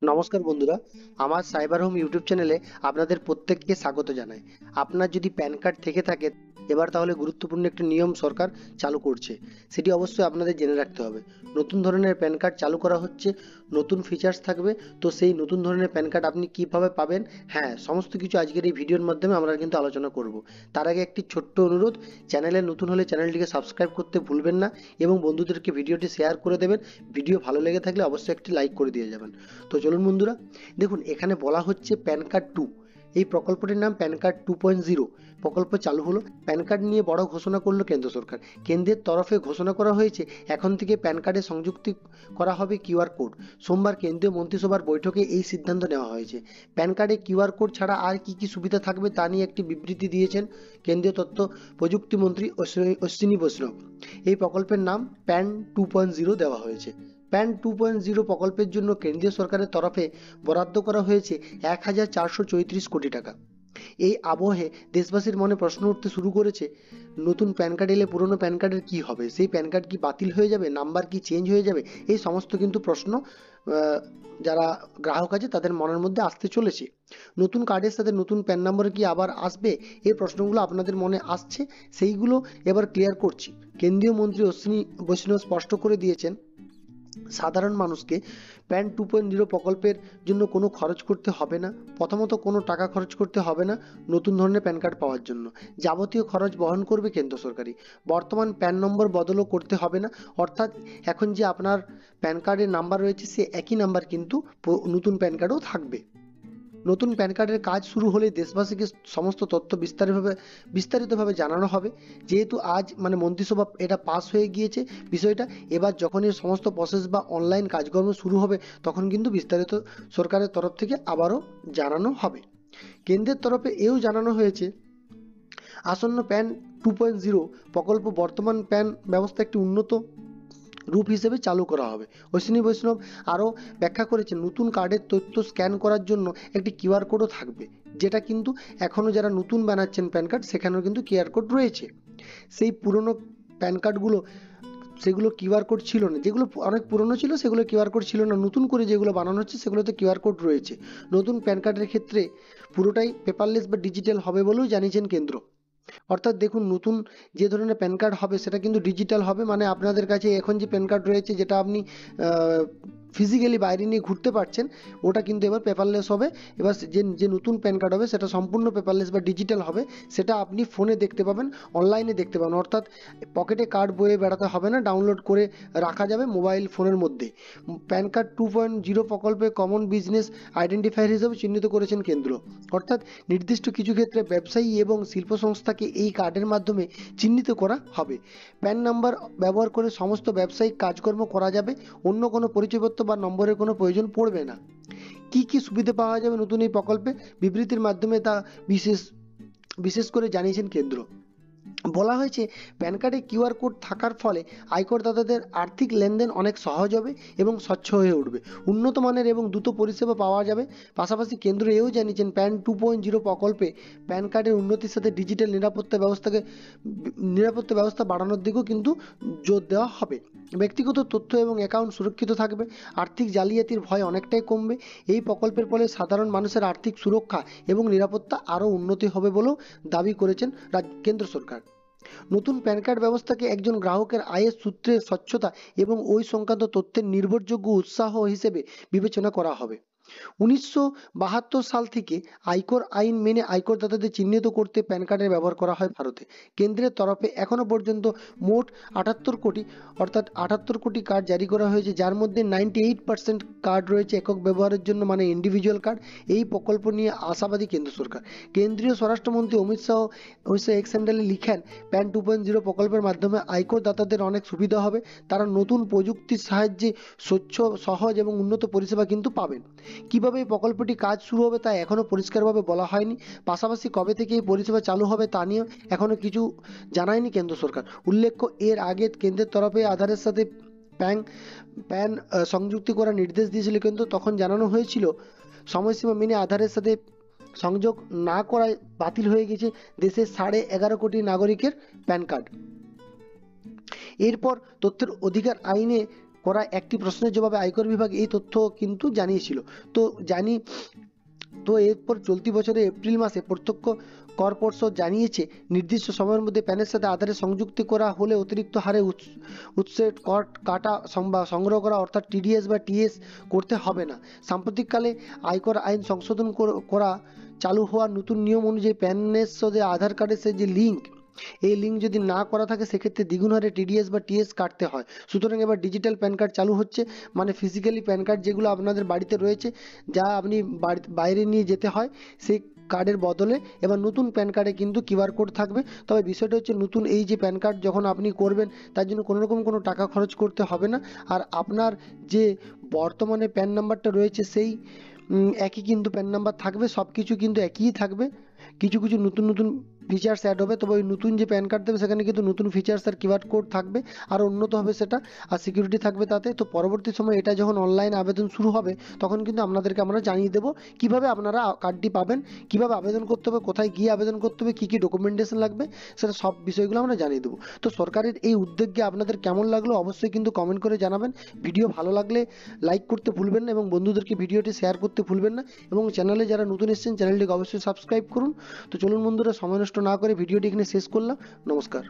নমস্কার বন্ধুরা, আমার সাইবার হোম ইউটিউব চ্যানেলে আপনাদের প্রত্যেককে স্বাগত জানাই। আপনার যদি প্যান কার্ড থেকে থাকে এবার তাহলে গুরুত্বপূর্ণ একটি নিয়ম সরকার চালু করছে, সেটি অবশ্যই আপনাদের জেনে রাখতে হবে। নতুন ধরনের প্যান কার্ড চালু করা হচ্ছে, নতুন ফিচার্স থাকবে। তো সেই নতুন ধরনের প্যান কার্ড আপনি কিভাবে পাবেন, হ্যাঁ সমস্ত কিছু আজকের এই ভিডিওর মাধ্যমে আমরা কিন্তু আলোচনা করব। তার আগে একটি ছোট্ট অনুরোধ, চ্যানেলে নতুন হলে চ্যানেলটিকে সাবস্ক্রাইব করতে ভুলবেন না এবং বন্ধুদেরকে ভিডিওটি শেয়ার করে দেবেন। ভিডিও ভালো লেগে থাকলে অবশ্যই একটি লাইক করে দিয়ে যাবেন। তো চলুন বন্ধুরা, দেখুন এখানে বলা হচ্ছে প্যান কার্ড 2, এই প্রকল্পটির নাম প্যান কার্ড 2.0 প্রকল্প চালু হলো। প্যান কার্ড নিয়ে বড় ঘোষণা করলো কেন্দ্র সরকার। কেন্দ্রের তরফে ঘোষণা করা হয়েছে এখন থেকে প্যান কার্ডে সংযুক্তি করা হবে কিউআর কোড। সোমবার কেন্দ্রীয় মন্ত্রিসভার বৈঠকে এই সিদ্ধান্ত নেওয়া হয়েছে। প্যান কার্ডে কিউআর কোড ছাড়া আর কি কি সুবিধা থাকবে তা নিয়ে একটি বিবৃতি দিয়েছেন কেন্দ্রীয় তথ্য প্রযুক্তি মন্ত্রী অশ্বিনী বৈষ্ণব। এই প্রকল্পের নাম প্যান 2.0 দেওয়া হয়েছে। প্যান 2.0 প্রকল্পের জন্য কেন্দ্রীয় সরকারের তরফে বরাদ্দ করা হয়েছে 1434 কোটি টাকা। এই আবহে দেশবাসীর মনে প্রশ্ন উঠতে শুরু করেছে, নতুন প্যান কার্ড এলে পুরনো প্যান কার্ডের কি হবে? সেই প্যান কার্ড কি বাতিল হয়ে যাবে? নাম্বার কি চেঞ্জ হয়ে যাবে? এই সমস্ত কিন্তু প্রশ্ন যারা গ্রাহক আছে তাদের মনের মধ্যে আসতে চলেছে। নতুন কার্ডের সাথে নতুন প্যান নম্বর কি আবার আসবে? এই প্রশ্নগুলো আপনাদের মনে আসছে, সেইগুলো এবার ক্লিয়ার করছি। কেন্দ্রীয় মন্ত্রী অশ্বিনী বৈষ্ণব স্পষ্ট করে দিয়েছেন, সাধারণ মানুষকে প্যান 2.0 প্রকল্পের জন্য কোনো খরচ করতে হবে না। প্রথমত কোনো টাকা খরচ করতে হবে না নতুন ধরনের প্যান কার্ড পাওয়ার জন্য। যাবতীয় খরচ বহন করবে কেন্দ্র সরকারই। বর্তমান প্যান নম্বর বদলও করতে হবে না, অর্থাৎ এখন যে আপনার প্যান কার্ডের নাম্বার রয়েছে সে একই নাম্বার কিন্তু নতুন প্যান কার্ডেও থাকবে। নতুন প্যান কার্ডের কাজ শুরু হলে দেশবাসীকে সমস্ত তথ্য বিস্তারিতভাবে জানানো হবে। যেহেতু আজ মন্ত্রিসভা এটা পাস হয়ে গিয়েছে বিষয়টা, এবার যখনই সমস্ত প্রসেস বা অনলাইন কাজকর্ম শুরু হবে তখন কিন্তু বিস্তারিত সরকারের তরফ থেকে আবারও জানানো হবে। কেন্দ্রের তরফে এও জানানো হয়েছে, আসন্ন প্যান 2.0 প্রকল্প বর্তমান প্যান ব্যবস্থা একটি উন্নত রূপ হিসেবে চালু করা হবে। অশ্বিনী বৈষ্ণব আরও ব্যাখ্যা করেছেন, নতুন কার্ডের তথ্য স্ক্যান করার জন্য একটি কিউআর কোডও থাকবে, যেটা কিন্তু এখনও যারা নতুন বানাচ্ছেন প্যান কার্ড সেখানেও কিন্তু কিউআর কোড রয়েছে। সেই পুরনো প্যান কার্ডগুলো সেগুলো কিউআর কোড ছিল না, যেগুলো অনেক পুরনো ছিল সেগুলো কিউআর কোড ছিল না। নতুন করে যেগুলো বানানো হচ্ছে সেগুলোতে কিউআর কোড রয়েছে। নতুন প্যান কার্ডের ক্ষেত্রে পুরোটাই পেপারলেস বা ডিজিটাল হবে বলেও জানিয়েছেন কেন্দ্র। অর্থাৎ দেখুন, নতুন যে ধরনের প্যান কার্ড হবে সেটা কিন্তু ডিজিটাল হবে, আপনাদের কাছে এখন যে প্যান কার্ড রয়েছে যেটা আপনি ফিজিক্যালি বাইরে নিয়ে ঘুরতে পারছেন ওটা কিন্তু এবার পেপারলেস হবে। এবার যে নতুন প্যান কার্ড হবে সেটা সম্পূর্ণ পেপারলেস বা ডিজিটাল হবে, সেটা আপনি ফোনে দেখতে পাবেন, অনলাইনে দেখতে পাবেন, অর্থাৎ পকেটে কার্ড বয়ে বেড়াতে হবে না, ডাউনলোড করে রাখা যাবে মোবাইল ফোনের মধ্যে। প্যান কার্ড 2.0 প্রকল্পে কমন বিজনেস আইডেন্টিফায়ার হিসেবে চিহ্নিত করেছেন কেন্দ্র। অর্থাৎ নির্দিষ্ট কিছু ক্ষেত্রে ব্যবসায়ী এবং শিল্প সংস্থাকে এই কার্ডের মাধ্যমে চিহ্নিত করা হবে। প্যান নাম্বার ব্যবহার করে সমস্ত ব্যবসায়িক কাজকর্ম করা যাবে, অন্য কোনো পরিচয়পত্র বা নম্বরের কোনো প্রয়োজন পড়বে না। কি কি সুবিধা পাওয়া যাবে নতুন এই প্রকল্পে, বিবৃতির মাধ্যমে তা বিশেষ করে জানিয়েছেন কেন্দ্র। বলা হয়েছে, প্যান কার্ডে কিউআর কোড থাকার ফলে আয়করদাতাদের আর্থিক লেনদেন অনেক সহজ হবে এবং স্বচ্ছ হয়ে উঠবে। উন্নত মানের এবং দ্রুত পরিষেবা পাওয়া যাবে। পাশাপাশি কেন্দ্র এও জানিয়েছেন, প্যান 2.0 প্রকল্পে প্যান কার্ডের উন্নতির সাথে ডিজিটাল নিরাপত্তা ব্যবস্থা বাড়ানোর দিকেও কিন্তু জোর দেওয়া হবে। ব্যক্তিগত তথ্য এবং অ্যাকাউন্ট সুরক্ষিত থাকবে, আর্থিক জালিয়াতির ভয় অনেকটাই কমবে। এই প্রকল্পের ফলে সাধারণ মানুষের আর্থিক সুরক্ষা এবং নিরাপত্তা আরও উন্নতি হবে বলেও দাবি করেছেন কেন্দ্র সরকার। নতুন প্যান কার্ড ব্যবস্থাকে একজন গ্রাহকের আয়ের সূত্রের স্বচ্ছতা এবং ওই সংক্রান্ত তথ্যের নির্ভরযোগ্য উৎসাহ হিসেবে বিবেচনা করা হবে। 1972 সাল থেকে আয়কর আইন মেনে আয়করদাতাদের চিহ্নিত করতে প্যান কার্ডের ব্যবহার করা হয় ভারতে। কেন্দ্রের তরফে এখনো পর্যন্ত মোট 78 কোটি কার্ড জারি করা হয়েছে, যার মধ্যে 98% কার্ড রয়েছে একক ব্যবহারের জন্য, ইন্ডিভিজুয়াল কার্ড। এই প্রকল্প নিয়ে আশাবাদী কেন্দ্র সরকার। কেন্দ্রীয় স্বরাষ্ট্রমন্ত্রী অমিত শাহ এক্স হ্যান্ডেলে লিখেন, প্যান 2.0 প্রকল্পের মাধ্যমে আয়করদাতাদের অনেক সুবিধা হবে। তারা নতুন প্রযুক্তির সাহায্যে স্বচ্ছ, সহজ এবং উন্নত পরিষেবা কিন্তু পাবেন। কিভাবে এই প্রকল্পটি কাজ শুরু হবে তা এখনও পরিষ্কারভাবে বলা হয়নি। পাশাপাশি কবে থেকে এই পরিষেবা চালু হবে তা নিয়ে এখনও কিছু জানায়নি কেন্দ্র সরকার। উল্লেখ্য, এর আগে কেন্দ্রের তরফে আধারের সাথে প্যান সংযুক্তি করার নির্দেশ দিয়েছিল, কিন্তু তখন জানানো হয়েছিল সময়সীমা মেনে আধারের সাথে সংযোগ না করায় বাতিল হয়ে গেছে দেশের 11.5 কোটি নাগরিকের প্যান কার্ড। এরপর তথ্যের অধিকার আইনে করা একটি প্রশ্নের জবাবে আয়কর বিভাগ এই তথ্য কিন্তু জানিয়েছিল। তো জানি তো এরপর চলতি বছরের এপ্রিল মাসে প্রত্যক্ষ কর পর্ষদ জানিয়েছে নির্দিষ্ট সময়ের মধ্যে প্যানের সাথে আধারের সংযুক্তি করা হলে অতিরিক্ত হারে উৎসে কর কাটা বা সংগ্রহ করা অর্থাৎ টিডিএস বা টিএস করতে হবে না। সাম্প্রতিককালে আয়কর আইন সংশোধন করা চালু হওয়ার নতুন নিয়ম অনুযায়ী প্যানের সাথে আধার কার্ডের যে লিঙ্ক, এই লিঙ্ক যদি না করা থাকে সেক্ষেত্রে দ্বিগুণ হারে টিডিএস বা টিএস কাটতে হয়। সুতরাং এবার ডিজিটাল প্যান কার্ড চালু হচ্ছে, মানে ফিজিক্যালি প্যান কার্ড যেগুলো আপনাদের বাড়িতে রয়েছে, যা আপনি বাইরে নিয়ে যেতে হয়, সেই কার্ডের বদলে এবার নতুন প্যান কার্ডে কিন্তু কিউআর কোড থাকবে। তবে বিষয়টা হচ্ছে নতুন এই যে প্যান কার্ড যখন আপনি করবেন তার জন্য কোনো রকম কোনো টাকা খরচ করতে হবে না। আর আপনার যে বর্তমানে প্যান নাম্বারটা রয়েছে সেই একই কিন্তু প্যান নাম্বার থাকবে, সব কিছু কিন্তু একই থাকবে। কিছু কিছু নতুন নতুন ফিচার্স অ্যাড হবে, তবে ওই নতুন যে প্যান কার্ড দেবে সেখানে কিন্তু নতুন ফিচার্স আর কিউআর কোড থাকবে, আর উন্নত হবে সেটা, আর সিকিউরিটি থাকবে তাতে। তো পরবর্তী সময় এটা যখন অনলাইন আবেদন শুরু হবে তখন কিন্তু আপনাদেরকে আমরা জানিয়ে দেবো কিভাবে আপনারা কার্ডটি পাবেন, কিভাবে আবেদন করতে হবে, কোথায় গিয়ে আবেদন করতে হবে, কী কী ডকুমেন্টেশন লাগবে, সেটা সব বিষয়গুলো আমরা জানিয়ে দেবো। তো সরকারের এই উদ্যোগকে আপনাদের কেমন লাগলো অবশ্যই কিন্তু কমেন্ট করে জানাবেন। ভিডিও ভালো লাগলে লাইক করতে ভুলবেন না এবং বন্ধুদেরকে ভিডিওটি শেয়ার করতে ভুলবেন না, এবং চ্যানেলে যারা নতুন এসেছেন চ্যানেলটিকে অবশ্যই সাবস্ক্রাইব করুন। তো চলুন বন্ধুরা, সময় নষ্ট না করে ভিডিওটি এখানে শেষ করলাম। নমস্কার।